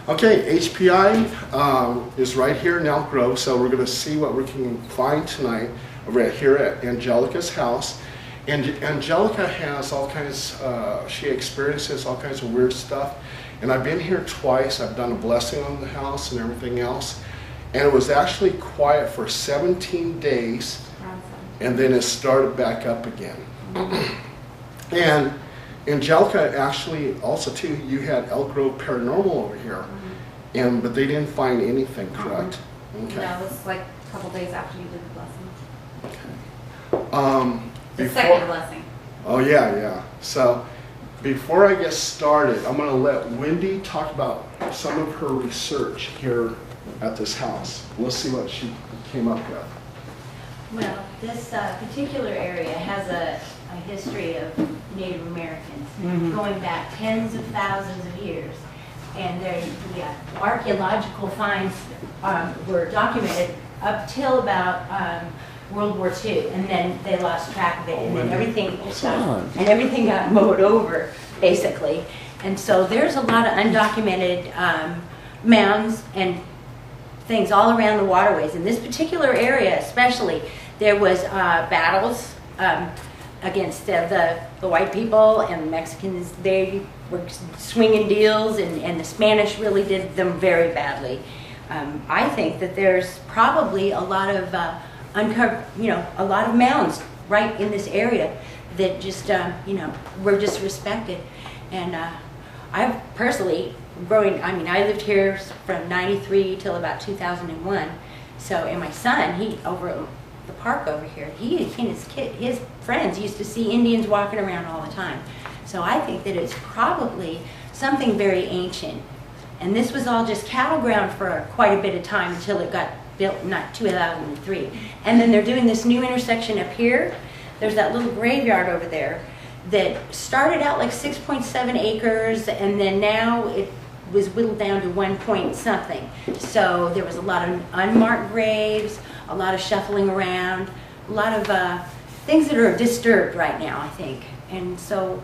Okay, HPI is right here in Elk Grove, so we're going to see what we can find tonight right here at Angelica's house. And Angelica has all kinds, she experiences all kinds of weird stuff. And I've been here twice. I've done a blessing on the house and everything else. And it was actually quiet for 17 days, and then it started back up again. And Angelica, actually, also too, you had Elk Grove Paranormal over here, but they didn't find anything, correct? Okay. No, it was like a couple days after you did the blessing. Okay. The second blessing. Oh yeah. So before I get started, I'm going to let Wendy talk about some of her research here at this house. We'll see what she came up with. Well, this particular area has a history of Native Americans going back tens of thousands of years. And the archaeological finds were documented up till about World War II, and then they lost track of it, and then everything got mowed over, basically. And so there's a lot of undocumented mounds and things all around the waterways. In this particular area especially, there was battles against the white people and the Mexicans. They were swinging deals, and the Spanish really did them very badly. I think that there's probably a lot of a lot of mounds right in this area that just, were just respected. And I've personally I lived here from 93 till about 2001. So, and my son, he over at the park over here, he and his friends used to see Indians walking around all the time. So I think that it's probably something very ancient. And this was all just cattle ground for quite a bit of time until it got built in 2003. And then they're doing this new intersection up here. There's that little graveyard over there that started out like 6.7 acres, and then now it was whittled down to 1 point something. So there was a lot of unmarked graves, a lot of shuffling around, a lot of things that are disturbed right now, I think. And so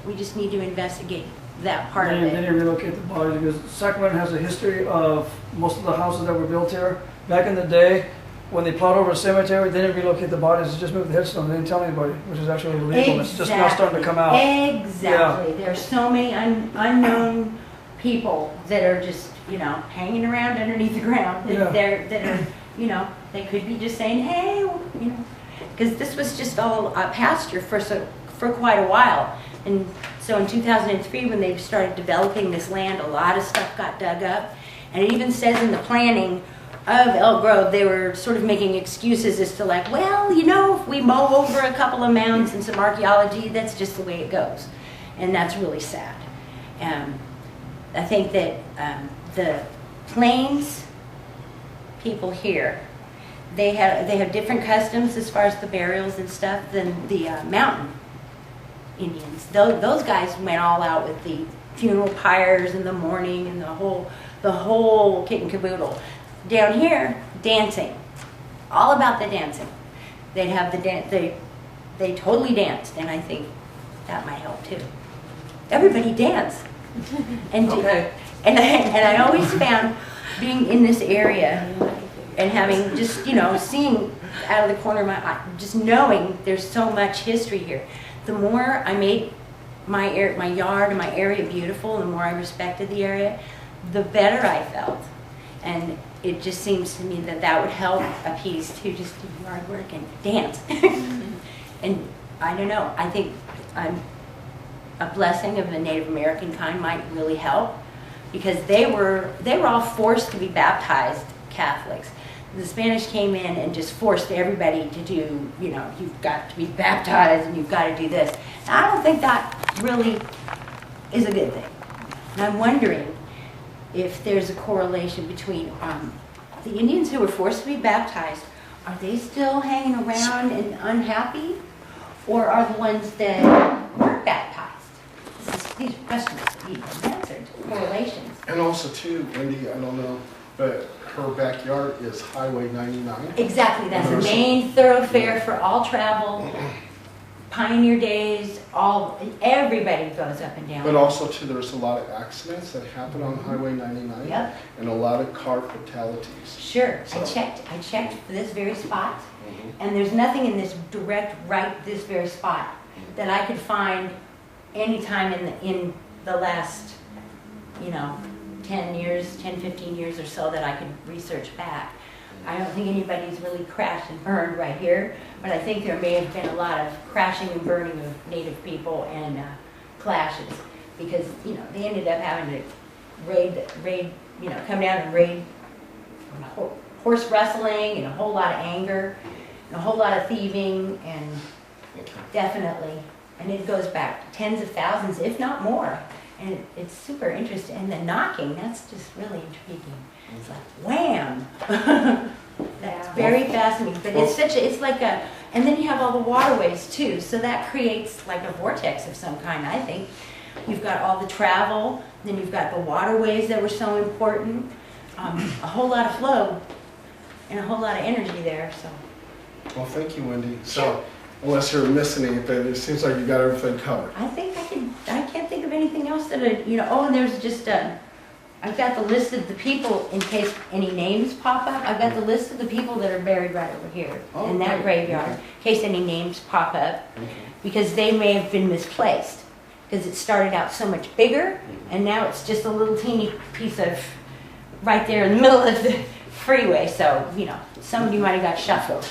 we just need to investigate that part of it. They didn't relocate the bodies because Sacramento has a history of most of the houses that were built here. Back in the day, when they plowed over a cemetery, they didn't relocate the bodies, they just moved the headstone. They didn't tell anybody, which is actually illegal. Exactly. It's just now starting to come out. Exactly. Yeah. There's so many unknown people that are just, hanging around underneath the ground. That are, they could be just saying, hey, because this was just all pasture for quite a while. And so in 2003, when they started developing this land, a lot of stuff got dug up. And it even says in the planning of Elk Grove, they were sort of making excuses as to like, well, if we mow over a couple of mounds and some archaeology, that's just the way it goes. And that's really sad. I think that the Plains people here, they have different customs as far as the burials and stuff than the mountain Indians. Those guys went all out with the funeral pyres in the morning and the whole kit and caboodle. Down here, dancing, all about the dancing. They'd have the dance. They totally danced, and I think that might help too. Everybody danced, and I always found being in this area and having just seeing out of the corner of my eye, just knowing there's so much history here. The more I made my yard and my area beautiful, the more I respected the area, the better I felt. And it just seems to me that would help appease to just do yard work and dance. And I don't know, I think a blessing of the Native American kind might really help, because they were all forced to be baptized Catholics. The Spanish came in and just forced everybody to do, you've got to be baptized and you've got to do this. And I don't think that really is a good thing. And I'm wondering if there's a correlation between the Indians who were forced to be baptized, are they still hanging around and unhappy? Or are the ones that weren't baptized? These questions need to be answered, correlations. And also too, Wendy, I don't know, but her backyard is Highway 99. Exactly, that's the main thoroughfare for all travel. Pioneer Days, everybody goes up and down. But also too, there's a lot of accidents that happen on Highway 99. Yep. And a lot of car fatalities. Sure, I So- checked for this very spot, Mhm. and there's nothing in this this very spot that I could find any time in the last, 10, 15 years or so that I could research back. I don't think anybody's really crashed and burned right here, but I think there may have been a lot of crashing and burning of native people and clashes, because, they ended up having to come down and raid, horse wrestling and a whole lot of anger and a whole lot of thieving, and definitely, and it goes back tens of thousands, if not more. And it's super interesting. And the knocking, that's just really intriguing. It's like, wham! That's very fascinating. But it's like and then you have all the waterways too. So that creates like a vortex of some kind, I think. You've got all the travel, then you've got the waterways that were so important. A whole lot of flow and a whole lot of energy there, so. Well, thank you, Wendy. So, unless you're missing anything, it seems like you got everything covered. I think I can't think of anything else that and there's just, I've got the list of the people in case any names pop up. I've got the list of the people that are buried right over here in that great. graveyard, Okay. in case any names pop up, Okay. because they may have been misplaced, because it started out so much bigger, and now it's just a little teeny piece of, right there in the middle of the freeway, so, somebody might have got shuffled.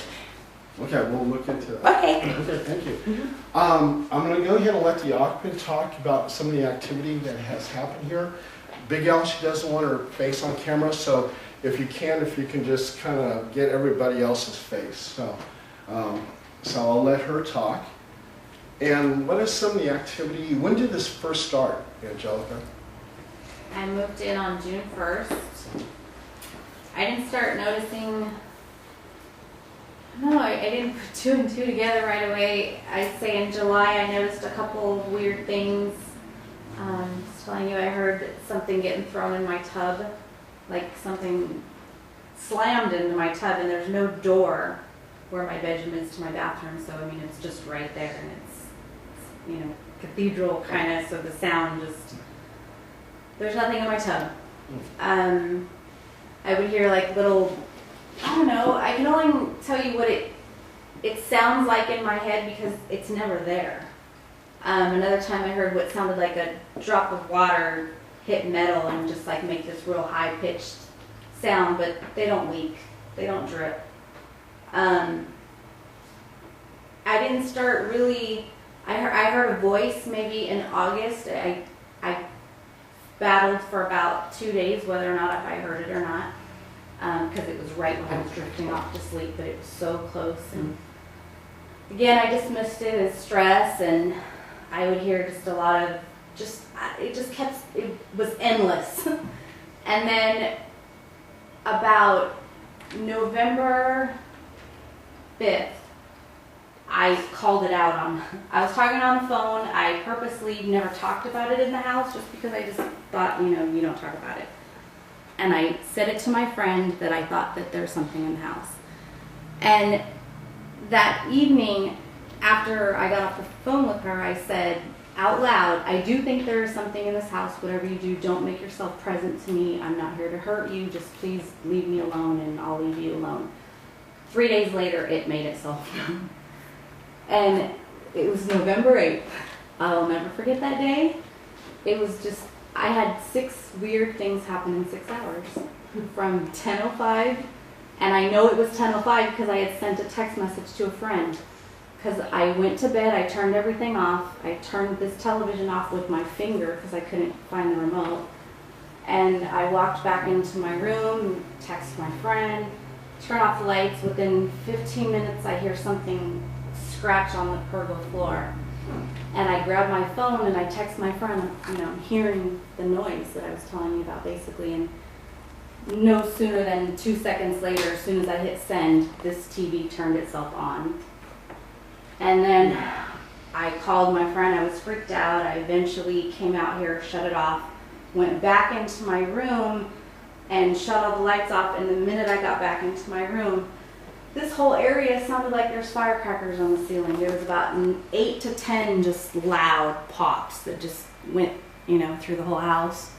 Okay, we'll look into it. Okay. Okay, thank you. Mhm. I'm going to go ahead and let the occupant talk about some of the activity that has happened here. Big Al, she doesn't want her face on camera, so if you can just kind of get everybody else's face. So I'll let her talk. And what is some of the activity? When did this first start, Angelica? I moved in on June 1st. I didn't start noticing, I didn't put two and two together right away. I'd say in July I noticed a couple of weird things. Just telling you, I heard something getting thrown in my tub, like something slammed into my tub, and there's no door where my bedroom is to my bathroom, so it's just right there, and it's cathedral kind of, so the sound just, there's nothing in my tub. I would hear like little, I can only tell you what it sounds like in my head because it's never there. Another time I heard what sounded like a drop of water hit metal and just like make this real high pitched sound, but they don't leak, they don't drip. I didn't start really, I heard a voice maybe in August. I battled for about 2 days whether or not if I heard it or not, because it was right when I was drifting off to sleep, but it was so close. And again, I dismissed it as stress, and I would hear just a lot of, it was endless. And then about November 5th, I called it out I was talking on the phone. I purposely never talked about it in the house just because I just thought, you don't talk about it. And I said it to my friend that I thought that there's something in the house. And that evening, after I got off the phone with her, I said out loud, I do think there is something in this house. Whatever you do, don't make yourself present to me. I'm not here to hurt you. Just please leave me alone, and I'll leave you alone. 3 days later, it made itself known. And it was November 8th. I'll never forget that day. It was just, I had 6 weird things happen in 6 hours. From 10:05, and I know it was 10:05 because I had sent a text message to a friend. Because I went to bed, I turned everything off. I turned this television off with my finger because I couldn't find the remote. And I walked back into my room, texted my friend, turn off the lights. Within 15 minutes, I hear something scratch on the pergola floor. And I grab my phone and I text my friend, I'm hearing the noise that I was telling you about basically. And no sooner than 2 seconds later, as soon as I hit send, this TV turned itself on. And then I called my friend. I was freaked out. I eventually came out here, shut it off, went back into my room and shut all the lights off. And the minute I got back into my room, this whole area sounded like there's firecrackers on the ceiling. There was about 8 to 10 just loud pops that just went, through the whole house.